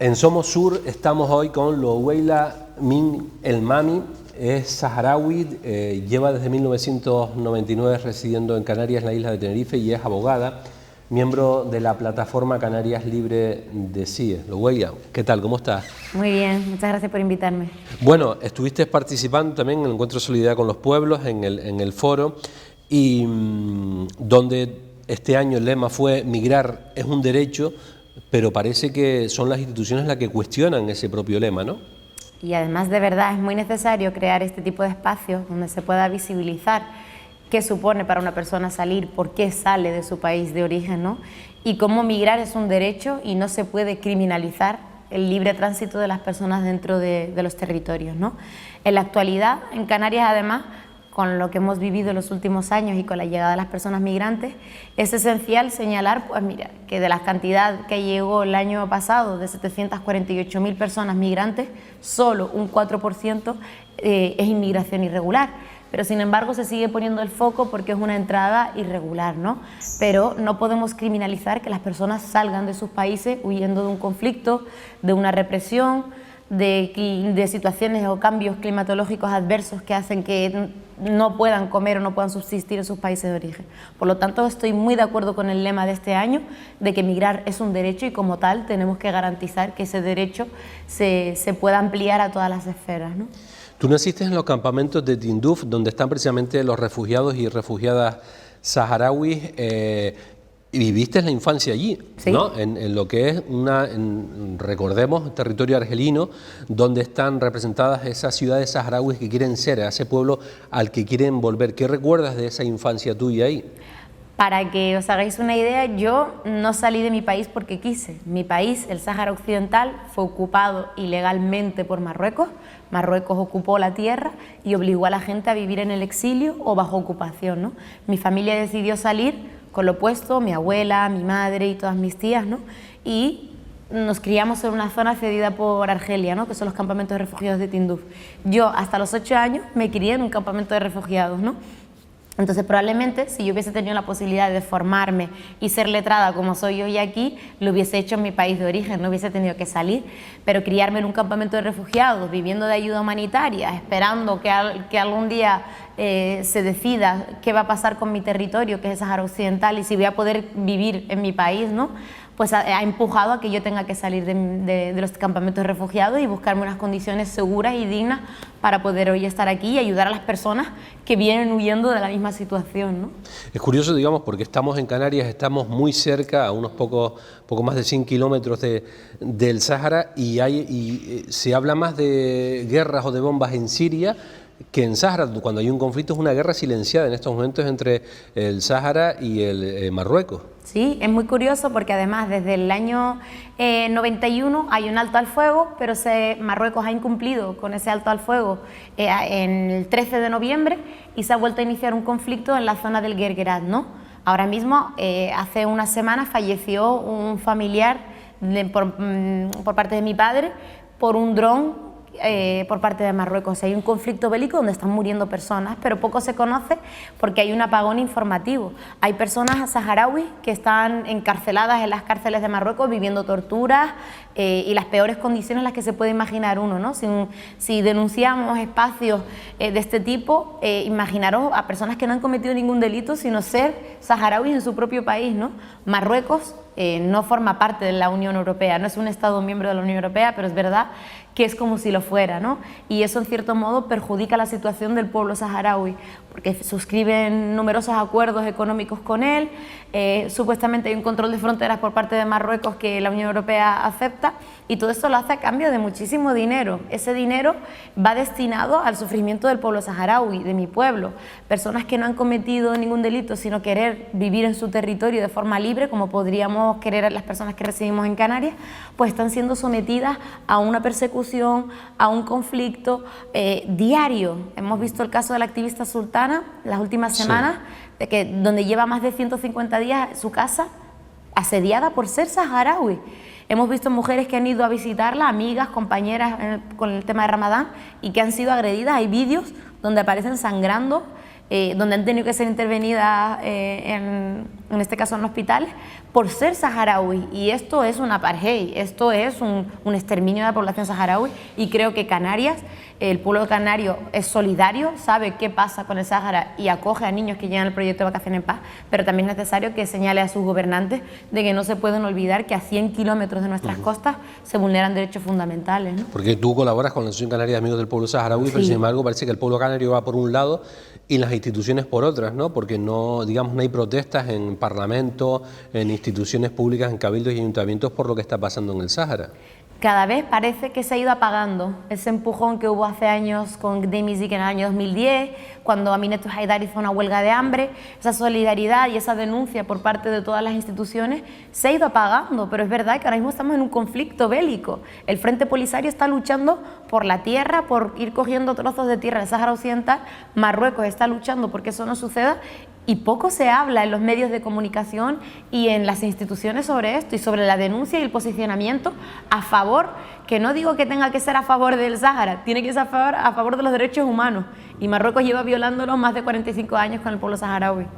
En Somos Sur estamos hoy con Loueila Min El Mami, es saharaui, lleva desde 1999 residiendo en Canarias, en la isla de Tenerife, y es abogada, miembro de la plataforma Canarias Libre de CIE. Loueila, ¿qué tal? ¿Cómo estás? Muy bien, muchas gracias por invitarme. Bueno, estuviste participando también en el Encuentro de Solidaridad con los Pueblos, en el foro, y donde este año el lema fue migrar es un derecho, pero parece que son las instituciones las que cuestionan ese propio lema, ¿no? Y además, de verdad, es muy necesario crear este tipo de espacios donde se pueda visibilizar qué supone para una persona salir, por qué sale de su país de origen, ¿no? Y cómo migrar es un derecho y no se puede criminalizar el libre tránsito de las personas dentro de los territorios, ¿no? En la actualidad, en Canarias, además, con lo que hemos vivido en los últimos años y con la llegada de las personas migrantes, es esencial señalar, pues mira, que de la cantidad que llegó el año pasado, de 748.000 personas migrantes, solo un 4% es inmigración irregular. Pero sin embargo se sigue poniendo el foco porque es una entrada irregular, ¿no? Pero no podemos criminalizar que las personas salgan de sus países huyendo de un conflicto, de una represión, de situaciones o cambios climatológicos adversos que hacen que no puedan comer o no puedan subsistir en sus países de origen. Por lo tanto, estoy muy de acuerdo con el lema de este año de que migrar es un derecho y como tal tenemos que garantizar que ese derecho se pueda ampliar a todas las esferas, ¿no? Tú naciste en los campamentos de Tindouf, donde están precisamente los refugiados y refugiadas saharauis, y viviste la infancia allí, ¿sí? ¿no? En lo que es recordemos, territorio argelino, donde están representadas esas ciudades saharauis que quieren ser, a ese pueblo al que quieren volver. ¿Qué recuerdas de esa infancia tuya ahí? Para que os hagáis una idea, yo no salí de mi país porque quise. Mi país, el Sáhara Occidental, fue ocupado ilegalmente por Marruecos. Marruecos ocupó la tierra y obligó a la gente a vivir en el exilio o bajo ocupación, ¿no? Mi familia decidió salir con lo opuesto, mi abuela, mi madre y todas mis tías, ¿no? Y nos criamos en una zona cedida por Argelia, ¿no? Que son los campamentos de refugiados de Tindouf. Yo hasta los 8 años me crié en un campamento de refugiados, ¿no? Entonces probablemente si yo hubiese tenido la posibilidad de formarme y ser letrada como soy hoy aquí, lo hubiese hecho en mi país de origen, no hubiese tenido que salir, pero criarme en un campamento de refugiados, viviendo de ayuda humanitaria, esperando que algún día se decida qué va a pasar con mi territorio, que es el Sáhara Occidental, y si voy a poder vivir en mi país, ¿no? Pues ha empujado a que yo tenga que salir de los campamentos de refugiados y buscarme unas condiciones seguras y dignas para poder hoy estar aquí y ayudar a las personas que vienen huyendo de la misma situación, ¿no? Es curioso, digamos, porque estamos en Canarias, estamos muy cerca, a unos poco más de 100 kilómetros del Sáhara, y se habla más de guerras o de bombas en Siria que en Sáhara. Cuando hay un conflicto es una guerra silenciada en estos momentos entre el Sáhara y el Marruecos. Sí, es muy curioso porque además desde el año 91 hay un alto al fuego, pero Marruecos ha incumplido con ese alto al fuego en el 13 de noviembre y se ha vuelto a iniciar un conflicto en la zona del Guerguerat, ¿no? Ahora mismo, hace unas semanas, falleció un familiar por parte de mi padre por un dron por parte de Marruecos. Hay un conflicto bélico donde están muriendo personas, pero poco se conoce porque hay un apagón informativo. Hay personas saharauis que están encarceladas en las cárceles de Marruecos viviendo torturas y las peores condiciones en las que se puede imaginar uno, ¿no? Si denunciamos espacios de este tipo, imaginaros a personas que no han cometido ningún delito sino ser saharauis en su propio país, ¿no? Marruecos no forma parte de la Unión Europea, no es un Estado miembro de la Unión Europea, pero es verdad que es como si lo fuera, ¿no? Y eso en cierto modo perjudica la situación del pueblo saharaui, porque suscriben numerosos acuerdos económicos con él, supuestamente hay un control de fronteras por parte de Marruecos que la Unión Europea acepta, y todo esto lo hace a cambio de muchísimo dinero. Ese dinero va destinado al sufrimiento del pueblo saharaui, de mi pueblo, personas que no han cometido ningún delito, sino querer vivir en su territorio de forma libre, como podríamos querer las personas que residimos en Canarias, pues están siendo sometidas a una persecución, a un conflicto diario. Hemos visto el caso de la activista Sultana las últimas semanas, sí, donde lleva más de 150 días su casa asediada por ser saharaui. Hemos visto mujeres que han ido a visitarla, amigas, compañeras con el tema de Ramadán, y que han sido agredidas. Hay vídeos donde aparecen sangrando, donde han tenido que ser intervenidas en este caso en hospitales, por ser saharaui. Y esto es un apartheid, esto es un exterminio de la población saharaui, y creo que Canarias, el pueblo canario es solidario, sabe qué pasa con el Sáhara y acoge a niños que llegan al proyecto de Vacaciones en Paz, pero también es necesario que señale a sus gobernantes de que no se pueden olvidar que a 100 kilómetros de nuestras costas se vulneran derechos fundamentales, ¿no? Porque tú colaboras con la Asociación Canaria de Amigos del Pueblo Saharaui, pero sin embargo parece que el pueblo canario va por un lado y las instituciones por otras, ¿no? Porque no, digamos, no hay protestas en Parlamento, en instituciones públicas, en cabildos y ayuntamientos por lo que está pasando en el Sáhara. Cada vez parece que se ha ido apagando ese empujón que hubo hace años con Demizik en el año 2010, cuando Aminatu Haidar hizo una huelga de hambre. Esa solidaridad y esa denuncia por parte de todas las instituciones se ha ido apagando, pero es verdad que ahora mismo estamos en un conflicto bélico. El Frente Polisario está luchando por la tierra, por ir cogiendo trozos de tierra del Sáhara Occidental. Marruecos está luchando porque eso no suceda, y poco se habla en los medios de comunicación y en las instituciones sobre esto y sobre la denuncia y el posicionamiento a favor, que no digo que tenga que ser a favor del Sáhara, tiene que ser a favor de los derechos humanos, y Marruecos lleva violándolos más de 45 años con el pueblo saharaui.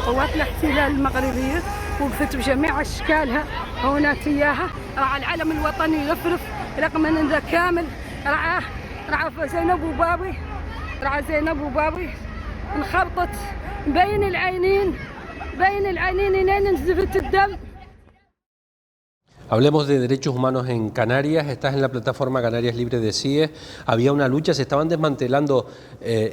قوات الاحتلال المغربية وقفت بجميع أشكالها هونات إياها. رعى العلم الوطني يرفرف رقمنا كامل. رعى زينب وبابي انخبطت بين العينين نزفت الدم. Hablemos de derechos humanos en Canarias. Estás en la plataforma Canarias Libres de CIES. Había una lucha, se estaban desmantelando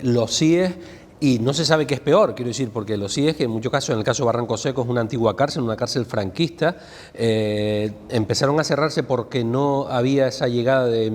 los CIES y no se sabe qué es peor, quiero decir, porque los CIES, que en muchos casos, en el caso de Barranco Seco, es una antigua cárcel, una cárcel franquista, empezaron a cerrarse porque no había esa llegada de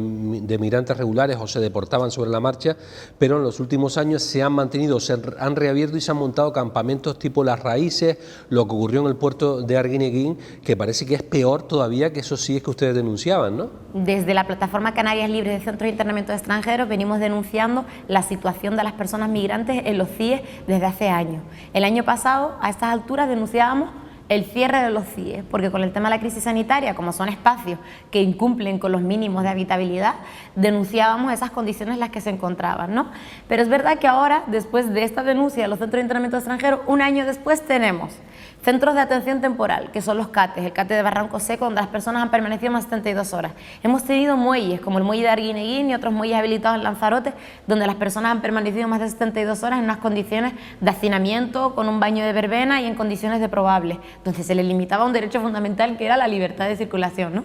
migrantes regulares o se deportaban sobre la marcha, pero en los últimos años se han mantenido, se han reabierto y se han montado campamentos tipo Las Raíces, lo que ocurrió en el puerto de Arguineguín, que parece que es peor todavía que esos CIES que ustedes denunciaban, ¿no? Desde la plataforma Canarias Libres de Centros de Internamiento de Extranjeros venimos denunciando la situación de las personas migrantes en los CIES desde hace años. El año pasado, a estas alturas, denunciábamos el cierre de los CIES, porque con el tema de la crisis sanitaria, como son espacios que incumplen con los mínimos de habitabilidad, denunciábamos esas condiciones en las que se encontraban, ¿no? Pero es verdad que ahora, después de esta denuncia de los centros de internamiento extranjero, un año después tenemos centros de atención temporal, que son los CATES, el CATE de Barranco Seco, donde las personas han permanecido más de 72 horas. Hemos tenido muelles, como el muelle de Arguineguín y otros muelles habilitados en Lanzarote, donde las personas han permanecido más de 72 horas en unas condiciones de hacinamiento, con un baño de verbena y en condiciones deprobables, donde se les limitaba un derecho fundamental que era la libertad de circulación, ¿no?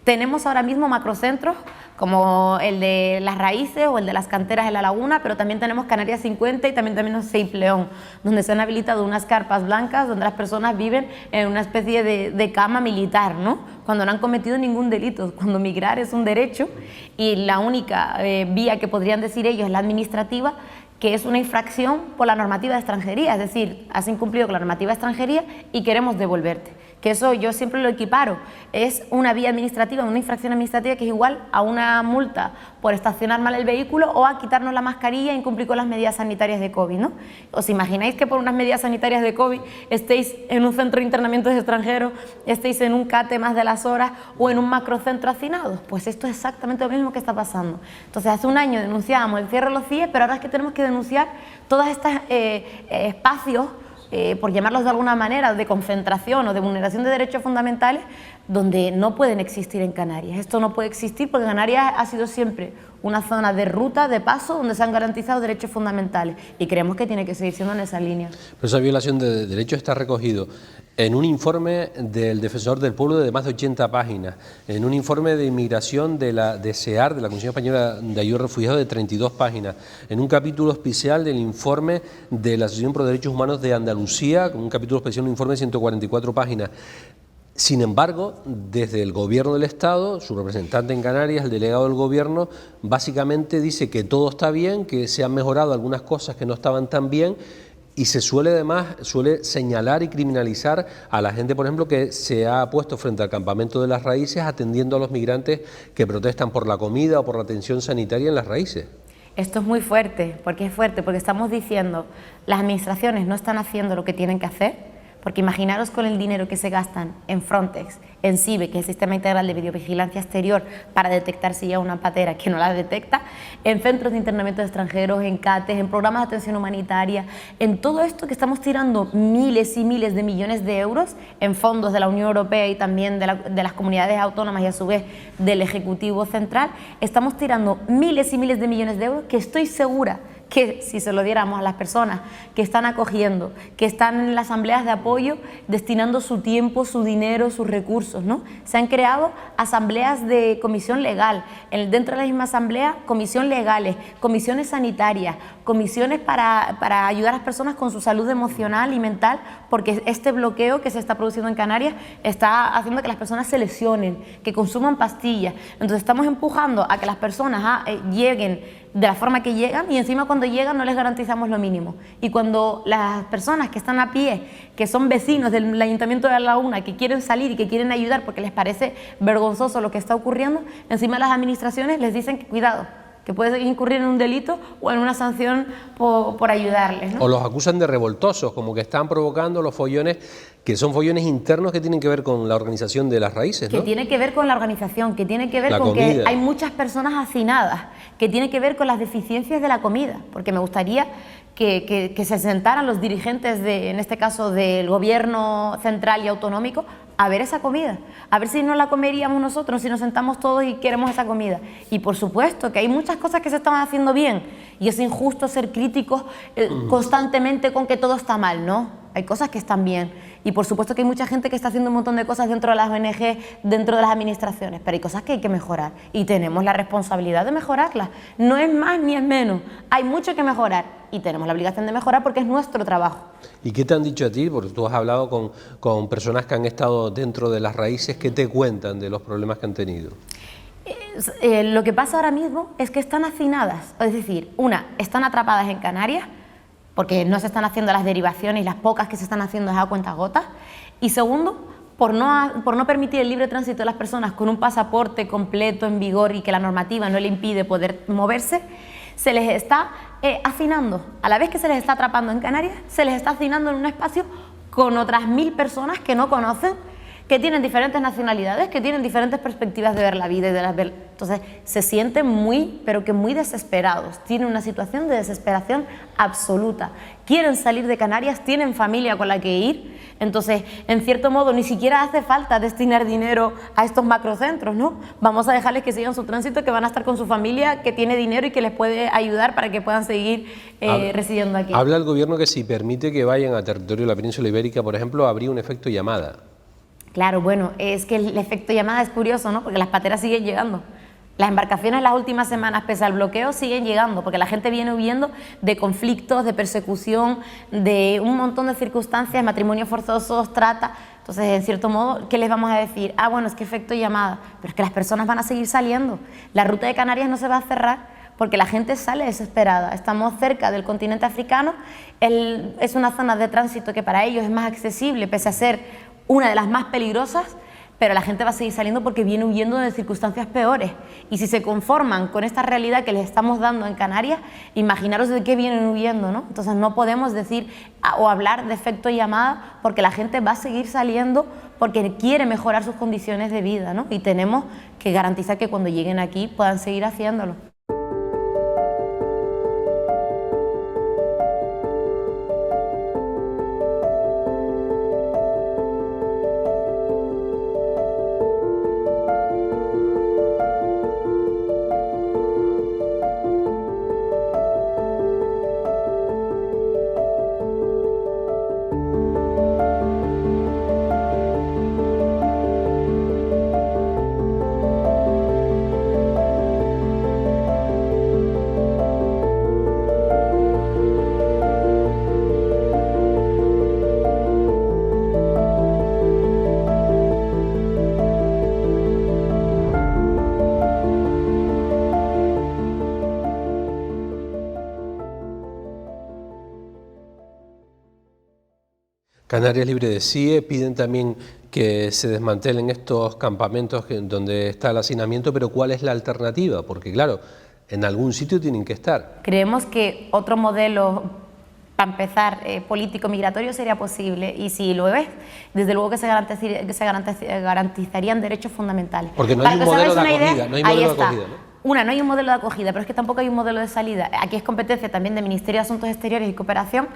Tenemos ahora mismo macrocentros como el de Las Raíces o el de las canteras en La Laguna, pero también tenemos Canarias 50 y también tenemos Seip León, donde se han habilitado unas carpas blancas donde las personas viven en una especie de cama militar, ¿no? Cuando no han cometido ningún delito, cuando migrar es un derecho y la única vía que podrían decir ellos es la administrativa, que es una infracción por la normativa de extranjería, es decir, has incumplido con la normativa de extranjería y queremos devolverte. Que eso yo siempre lo equiparo, es una vía administrativa, una infracción administrativa que es igual a una multa por estacionar mal el vehículo o a quitarnos la mascarilla e incumplir con las medidas sanitarias de COVID, ¿no? ¿Os imagináis que por unas medidas sanitarias de COVID estéis en un centro de internamiento de extranjeros, estéis en un CATE más de las horas o en un macrocentro hacinados? Pues esto es exactamente lo mismo que está pasando. Entonces hace un año denunciábamos el cierre de los CIE, pero ahora es que tenemos que denunciar todos estos espacios, por llamarlos de alguna manera, de concentración o de vulneración de derechos fundamentales, donde no pueden existir en Canarias. Esto no puede existir porque Canarias ha sido siempre una zona de ruta, de paso, donde se han garantizado derechos fundamentales y creemos que tiene que seguir siendo en esa línea. Pero esa violación de derechos está recogido en un informe del Defensor del Pueblo de más de 80 páginas, en un informe de inmigración de la SEAR, de la Comisión Española de Ayuda a Refugiados, de 32 páginas, en un capítulo especial del informe de la Asociación Pro Derechos Humanos de Andalucía, con un capítulo especial, un informe de 144 páginas. Sin embargo, desde el Gobierno del Estado, su representante en Canarias, el delegado del Gobierno, básicamente dice que todo está bien, que se han mejorado algunas cosas que no estaban tan bien Y se suele además señalar y criminalizar a la gente, por ejemplo, que se ha puesto frente al campamento de las Raíces atendiendo a los migrantes que protestan por la comida o por la atención sanitaria en las Raíces. Esto es muy fuerte, porque estamos diciendo las administraciones no están haciendo lo que tienen que hacer, porque imaginaros con el dinero que se gastan en Frontex, en CIBE, que es el Sistema Integral de Videovigilancia Exterior, para detectar si hay una patera que no la detecta, en centros de internamiento de extranjeros, en CATES, en programas de atención humanitaria, en todo esto que estamos tirando miles y miles de millones de euros en fondos de la Unión Europea y también de las comunidades autónomas y a su vez del Ejecutivo Central, estamos tirando miles y miles de millones de euros que estoy segura que si se lo diéramos a las personas que están acogiendo, que están en las asambleas de apoyo, destinando su tiempo, su dinero, sus recursos, ¿no? Se han creado asambleas de comisión legal, dentro de la misma asamblea, comisión legales, comisiones sanitarias, comisiones para ayudar a las personas con su salud emocional y mental, porque este bloqueo que se está produciendo en Canarias está haciendo que las personas se lesionen, que consuman pastillas. Entonces estamos empujando a que las personas lleguen de la forma que llegan y encima cuando llegan no les garantizamos lo mínimo. Y cuando las personas que están a pie, que son vecinos del Ayuntamiento de La Laguna, que quieren salir y que quieren ayudar porque les parece vergonzoso lo que está ocurriendo, encima las administraciones les dicen que cuidado, que puede incurrir en un delito o en una sanción por ayudarles, ¿no? O los acusan de revoltosos, como que están provocando los follones, que son follones internos que tienen que ver con la organización de las Raíces, ¿no? Que tiene que ver con la organización, que tiene que ver la con comida. Que hay muchas personas hacinadas, que tiene que ver con las deficiencias de la comida, porque me gustaría que se sentaran los dirigentes, en este caso del gobierno central y autonómico, a ver esa comida, a ver si no la comeríamos nosotros, si nos sentamos todos y queremos esa comida. Y por supuesto que hay muchas cosas que se están haciendo bien y es injusto ser críticos constantemente con que todo está mal, ¿no? Hay cosas que están bien y por supuesto que hay mucha gente que está haciendo un montón de cosas dentro de las ONG, dentro de las administraciones, pero hay cosas que hay que mejorar y tenemos la responsabilidad de mejorarlas. No es más ni es menos, hay mucho que mejorar y tenemos la obligación de mejorar porque es nuestro trabajo. ¿Y qué te han dicho a ti? Porque tú has hablado con personas que han estado dentro de las Raíces. ¿Qué te cuentan de los problemas que han tenido? Lo que pasa ahora mismo es que están hacinadas, es decir, están atrapadas en Canarias porque no se están haciendo las derivaciones y las pocas que se están haciendo es a cuentagotas, y segundo, por no permitir el libre tránsito de las personas con un pasaporte completo en vigor y que la normativa no le impide poder moverse, se les está hacinando. A la vez que se les está atrapando en Canarias, se les está hacinando en un espacio con otras 1000 personas que no conocen, que tienen diferentes nacionalidades, que tienen diferentes perspectivas de ver la vida y entonces se sienten pero que muy desesperados, tienen una situación de desesperación absoluta, quieren salir de Canarias, tienen familia con la que ir, entonces en cierto modo ni siquiera hace falta destinar dinero a estos macrocentros, ¿no? Vamos a dejarles que sigan su tránsito, que van a estar con su familia, que tiene dinero y que les puede ayudar para que puedan seguir residiendo aquí. Habla el gobierno que si permite que vayan a territorio de la península ibérica, por ejemplo, habría un efecto llamada. Claro, bueno, es que el efecto llamada es curioso, ¿no? Porque las pateras siguen llegando. Las embarcaciones las últimas semanas, pese al bloqueo, siguen llegando, porque la gente viene huyendo de conflictos, de persecución, de un montón de circunstancias, matrimonios forzosos, trata. Entonces, en cierto modo, ¿qué les vamos a decir? Bueno, es que efecto llamada, pero es que las personas van a seguir saliendo. La ruta de Canarias no se va a cerrar porque la gente sale desesperada. Estamos cerca del continente africano, es una zona de tránsito que para ellos es más accesible, pese a ser una de las más peligrosas, pero la gente va a seguir saliendo porque viene huyendo de circunstancias peores. Y si se conforman con esta realidad que les estamos dando en Canarias, imaginaros de qué vienen huyendo, ¿no? Entonces no podemos decir o hablar de efecto llamada porque la gente va a seguir saliendo porque quiere mejorar sus condiciones de vida, ¿no? Y tenemos que garantizar que cuando lleguen aquí puedan seguir haciéndolo. Canarias libre de CIE, piden también que se desmantelen estos campamentos donde está el hacinamiento, pero ¿cuál es la alternativa? Porque claro, en algún sitio tienen que estar. Creemos que otro modelo, para empezar, político migratorio sería posible, y si lo es, desde luego que se garantizarían derechos fundamentales. Porque no hay un modelo de acogida, no hay modelo de acogida, ¿no? No hay un modelo de acogida, pero es que tampoco hay un modelo de salida. Aquí es competencia también del Ministerio de Asuntos Exteriores y Cooperación,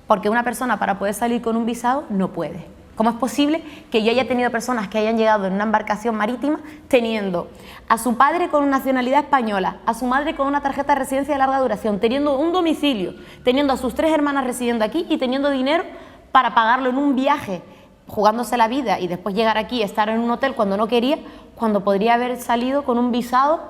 porque una persona para poder salir con un visado no puede. ¿Cómo es posible que yo haya tenido personas que hayan llegado en una embarcación marítima teniendo a su padre con nacionalidad española, a su madre con una tarjeta de residencia de larga duración, teniendo un domicilio, teniendo a sus 3 hermanas residiendo aquí y teniendo dinero para pagarlo en un viaje, jugándose la vida, y después llegar aquí y estar en un hotel cuando no quería, cuando podría haber salido con un visado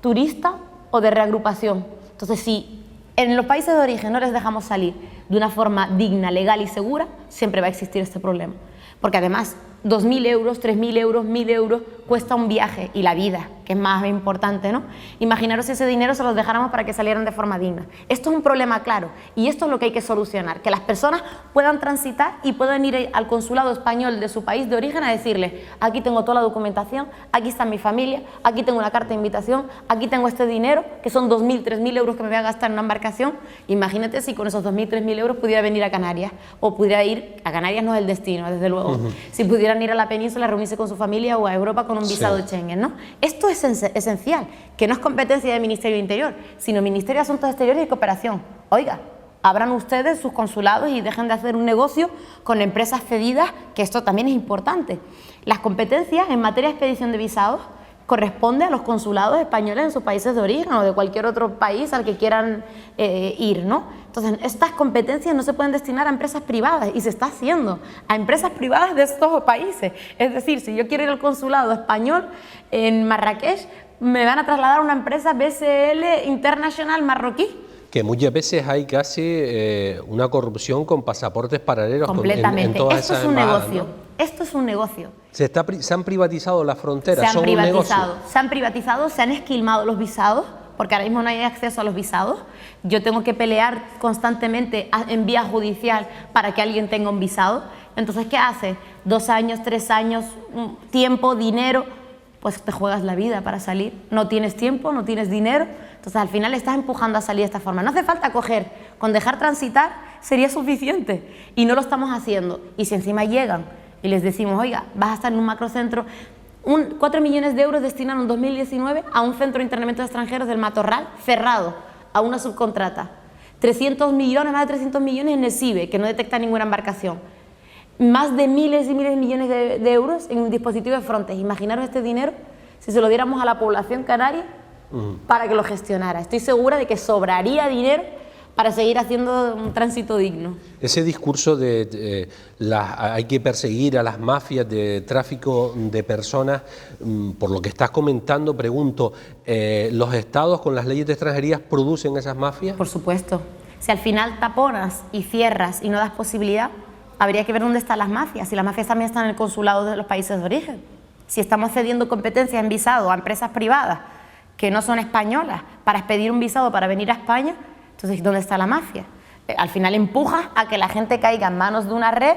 turista o de reagrupación? Entonces, si en los países de origen no les dejamos salir de una forma digna, legal y segura, siempre va a existir este problema. Porque además, 2.000 euros, 3.000 euros, 1.000 euros cuesta un viaje y la vida, que es más importante, ¿no? Imaginaros si ese dinero se los dejáramos para que salieran de forma digna. Esto es un problema claro y esto es lo que hay que solucionar, que las personas puedan transitar y puedan ir al consulado español de su país de origen a decirle: aquí tengo toda la documentación, aquí está mi familia, aquí tengo una carta de invitación, aquí tengo este dinero, que son 2.000, 3.000 euros que me voy a gastar en una embarcación. Imagínate si con esos 2.000, 3.000 euros pudiera venir a Canarias, o pudiera ir a Canarias, no es el destino, desde luego, si pudieran ir a la península a reunirse con su familia o a Europa con un visado de Schengen, ¿no? Esto es esencial, que no es competencia del Ministerio de Interior, sino Ministerio de Asuntos Exteriores y Cooperación. Oiga, abran ustedes sus consulados y dejen de hacer un negocio con empresas cedidas, que esto también es importante. Las competencias en materia de expedición de visados corresponde a los consulados españoles en sus países de origen o de cualquier otro país al que quieran ir, ¿no? Entonces, estas competencias no se pueden destinar a empresas privadas, y se está haciendo a empresas privadas de estos países. Es decir, si yo quiero ir al consulado español en Marrakech, me van a trasladar a una empresa BCL International marroquí. Que muchas veces hay casi una corrupción con pasaportes paralelos. Completamente. En todas Esto esas es un embajadas, negocio. ¿no? Esto es un negocio. Se han privatizado las fronteras, Se han privatizado, se han esquilmado los visados, porque ahora mismo no hay acceso a los visados. Yo tengo que pelear constantemente en vía judicial para que alguien tenga un visado. Entonces, ¿qué hace? 2 años, 3 años, tiempo, dinero, pues te juegas la vida para salir. No tienes tiempo, no tienes dinero, entonces al final estás empujando a salir de esta forma. No hace falta coger, con dejar transitar sería suficiente, y no lo estamos haciendo. Y si encima llegan y les decimos: oiga, vas a estar en un macrocentro, 4 millones de euros destinaron en 2019 a un centro de internamiento de extranjeros del Matorral cerrado, a una subcontrata. 300 millones, más de 300 millones en el CIBE, que no detecta ninguna embarcación. Más de miles y miles de millones de euros en un dispositivo de Frontex. Imaginaros este dinero si se lo diéramos a la población canaria para que lo gestionara. Estoy segura de que sobraría dinero para seguir haciendo un tránsito digno. Ese discurso de hay que perseguir a las mafias de tráfico de personas, por lo que estás comentando, pregunto, ¿los estados con las leyes de extranjería producen esas mafias? Por supuesto. Si al final taponas y cierras y no das posibilidad, habría que ver dónde están las mafias. Si las mafias también están en el consulado de los países de origen. Si estamos cediendo competencias en visado a empresas privadas que no son españolas para expedir un visado para venir a España, entonces, ¿dónde está la mafia? Al final empuja a que la gente caiga en manos de una red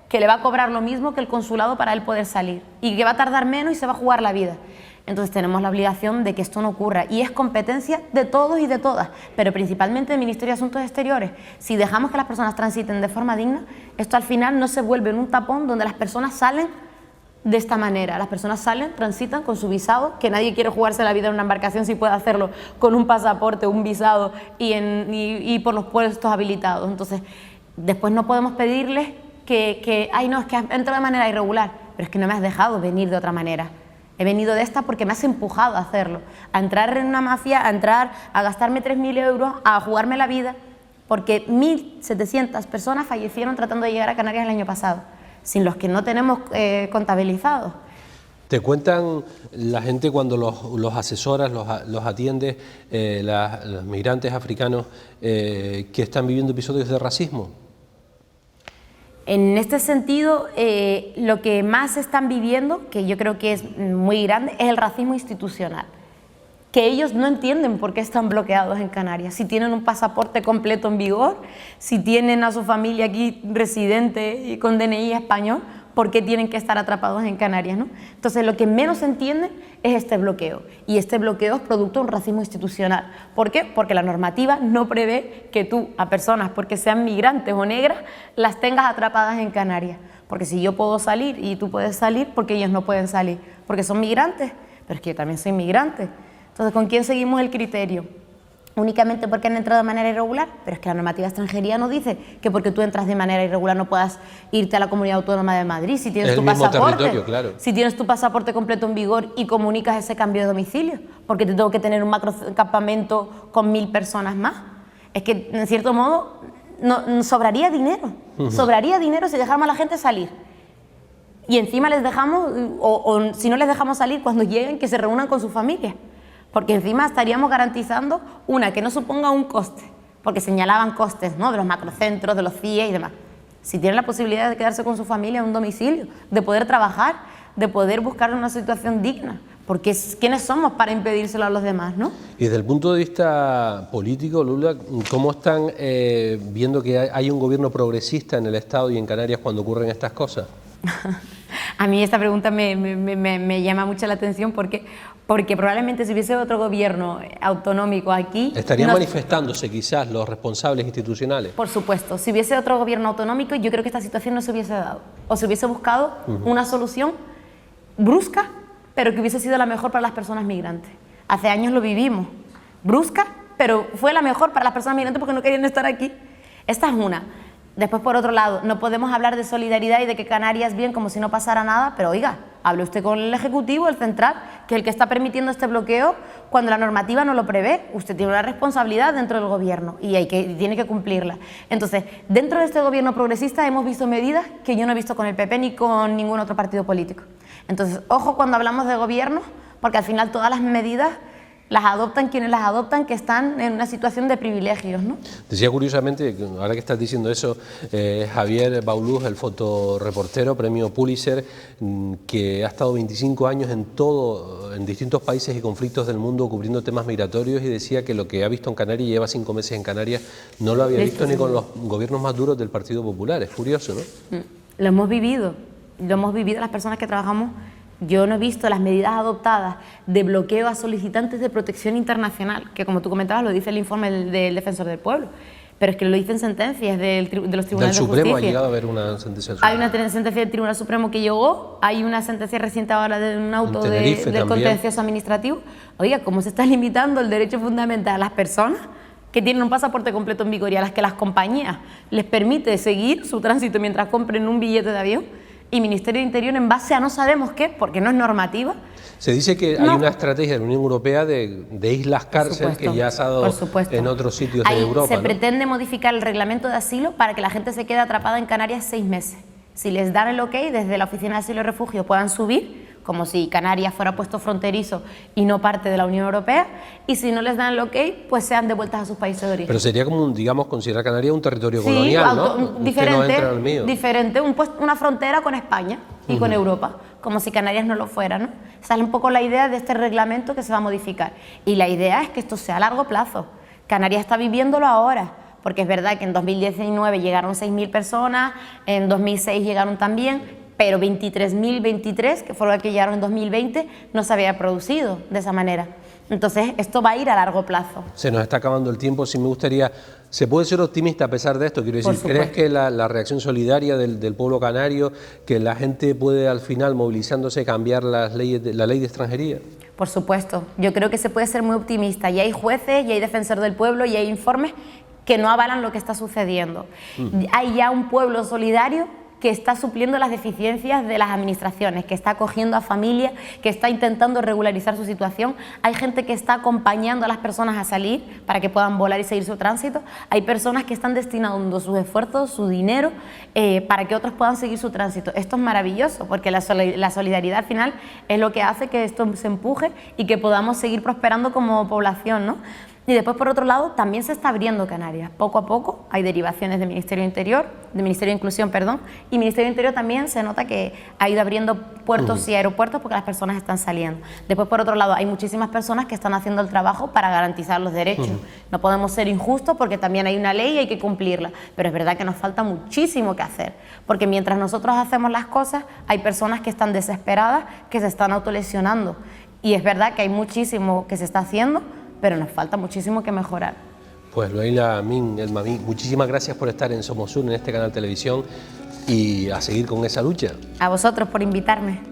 que le va a cobrar lo mismo que el consulado para él poder salir, y que va a tardar menos y se va a jugar la vida. Entonces tenemos la obligación de que esto no ocurra, y es competencia de todos y de todas, pero principalmente del Ministerio de Asuntos Exteriores. Si dejamos que las personas transiten de forma digna, esto al final no se vuelve en un tapón donde las personas salen de esta manera. Las personas salen, transitan con su visado, que nadie quiere jugarse la vida en una embarcación si puede hacerlo con un pasaporte, un visado y por los puestos habilitados. Entonces, después no podemos pedirles ay no, es que has entrado de manera irregular, pero es que no me has dejado venir de otra manera. He venido de esta porque me has empujado a hacerlo, a entrar en una mafia, a gastarme 3.000 euros, a jugarme la vida, porque 1.700 personas fallecieron tratando de llegar a Canarias el año pasado, sin los que no tenemos contabilizados. ¿Te cuentan la gente cuando los asesoras, los atiendes, los migrantes africanos que están viviendo episodios de racismo? En este sentido, lo que más están viviendo, que yo creo que es muy grande, es el racismo institucional. que ellos no entienden por qué están bloqueados en Canarias. Si tienen un pasaporte completo en vigor, si tienen a su familia aquí residente y con DNI español, ¿por qué tienen que estar atrapados en Canarias, ¿no? Entonces, lo que menos entienden es este bloqueo. Y este bloqueo es producto de un racismo institucional. ¿Por qué? Porque la normativa no prevé que tú, a personas, porque sean migrantes o negras, las tengas atrapadas en Canarias. Porque si yo puedo salir y tú puedes salir, ¿por qué ellos no pueden salir? Porque son migrantes, pero es que yo también soy migrante. Entonces, ¿con quién seguimos el criterio? Únicamente porque han entrado de manera irregular, pero es que la normativa extranjería no dice que porque tú entras de manera irregular no puedas irte a la Comunidad Autónoma de Madrid si tienes tu pasaporte, claro. Si tienes tu pasaporte completo en vigor y comunicas ese cambio de domicilio, porque te tengo que tener un macrocampamento con 1000 personas más. Es que, en cierto modo, sobraría dinero, sobraría dinero si dejáramos a la gente salir. Y encima les dejamos, o si no les dejamos salir cuando lleguen, que se reúnan con su familia. Porque encima estaríamos garantizando, que no suponga un coste, porque señalaban costes, ¿no?, de los macrocentros, de los CIE y demás. Si tienen la posibilidad de quedarse con su familia en un domicilio, de poder trabajar, de poder buscar una situación digna, porque ¿quiénes somos para impedírselo a los demás, no? Y desde el punto de vista político, Lula, ¿cómo están viendo que hay un gobierno progresista en el Estado y en Canarias cuando ocurren estas cosas? A mí esta pregunta me llama mucho la atención porque probablemente si hubiese otro gobierno autonómico aquí... Estarían manifestándose quizás los responsables institucionales. Por supuesto, si hubiese otro gobierno autonómico yo creo que esta situación no se hubiese dado. O se hubiese buscado una solución brusca, pero que hubiese sido la mejor para las personas migrantes. Hace años lo vivimos. Brusca, pero fue la mejor para las personas migrantes porque no querían estar aquí. Esta es una. Después, por otro lado, no podemos hablar de solidaridad y de que Canarias bien como si no pasara nada, pero oiga, hable usted con el Ejecutivo, el Central, que es el que está permitiendo este bloqueo cuando la normativa no lo prevé. Usted tiene una responsabilidad dentro del gobierno y tiene que cumplirla. Entonces, dentro de este gobierno progresista hemos visto medidas que yo no he visto con el PP ni con ningún otro partido político. Entonces, ojo cuando hablamos de gobierno, porque al final todas las medidas las adoptan quienes las adoptan, que están en una situación de privilegios, ¿no? Decía curiosamente, ahora que estás diciendo eso, Javier Baulús, el fotoreportero, premio Pulitzer, que ha estado 25 años en distintos países y conflictos del mundo cubriendo temas migratorios, y decía que lo que ha visto en Canarias, y lleva 5 meses en Canarias, no lo había visto ni con los gobiernos más duros del Partido Popular. Es curioso, ¿no? Lo hemos vivido las personas que trabajamos. Yo no he visto las medidas adoptadas de bloqueo a solicitantes de protección internacional, que como tú comentabas lo dice el informe del Defensor del Pueblo, pero es que lo dicen sentencias de los tribunales de justicia. ¿Del Supremo ha llegado a haber una sentencia del Supremo? Hay una sentencia del Tribunal Supremo que llegó, hay una sentencia reciente ahora de un auto del contencioso administrativo. Oiga, ¿cómo se está limitando el derecho fundamental a las personas que tienen un pasaporte completo en vigor y a las que las compañías les permite seguir su tránsito mientras compren un billete de avión? Y Ministerio de Interior, en base a no sabemos qué, porque no es normativa. Se dice que hay una estrategia de la Unión Europea de islas cárcel que ya se ha dado en otros sitios de Europa. Se pretende modificar el reglamento de asilo para que la gente se quede atrapada en Canarias 6 meses. Si les dan el ok, desde la Oficina de Asilo y Refugio puedan subir, como si Canarias fuera puesto fronterizo y no parte de la Unión Europea, y si no les dan el ok, pues sean devueltas a sus países de origen. Pero sería como, digamos, considerar Canarias un territorio colonial, ¿no? Diferente, una frontera con España y con Europa, como si Canarias no lo fuera, ¿no? Esa es un poco la idea de este reglamento que se va a modificar. Y la idea es que esto sea a largo plazo. Canarias está viviéndolo ahora, porque es verdad que en 2019 llegaron 6.000 personas, en 2006 llegaron también, pero 23.023, que fue lo que llegaron en 2020, no se había producido de esa manera. Entonces, esto va a ir a largo plazo. Se nos está acabando el tiempo. Sí me gustaría... ¿Se puede ser optimista a pesar de esto? Quiero decir, ¿crees que la reacción solidaria del pueblo canario, que la gente puede al final, movilizándose, cambiar la ley de extranjería? Por supuesto. Yo creo que se puede ser muy optimista. Y hay jueces, y hay defensores del pueblo, y hay informes que no avalan lo que está sucediendo. Hay ya un pueblo solidario que está supliendo las deficiencias de las administraciones, que está acogiendo a familias, que está intentando regularizar su situación. Hay gente que está acompañando a las personas a salir para que puedan volar y seguir su tránsito. Hay personas que están destinando sus esfuerzos, su dinero, para que otros puedan seguir su tránsito. Esto es maravilloso, porque la solidaridad al final es lo que hace que esto se empuje y que podamos seguir prosperando como población, ¿no? Y después, por otro lado, también se está abriendo Canarias. Poco a poco hay derivaciones del Ministerio de Interior, del Ministerio de Inclusión, perdón, y Ministerio de Interior también se nota que ha ido abriendo puertos y aeropuertos porque las personas están saliendo. Después, por otro lado, hay muchísimas personas que están haciendo el trabajo para garantizar los derechos. No podemos ser injustos porque también hay una ley y hay que cumplirla, pero es verdad que nos falta muchísimo que hacer, porque mientras nosotros hacemos las cosas, hay personas que están desesperadas, que se están autolesionando, y es verdad que hay muchísimo que se está haciendo, pero nos falta muchísimo que mejorar. Pues Luaila Amin El Mamí, muchísimas gracias por estar en Somos Sur, en este canal de televisión, y a seguir con esa lucha. A vosotros por invitarme.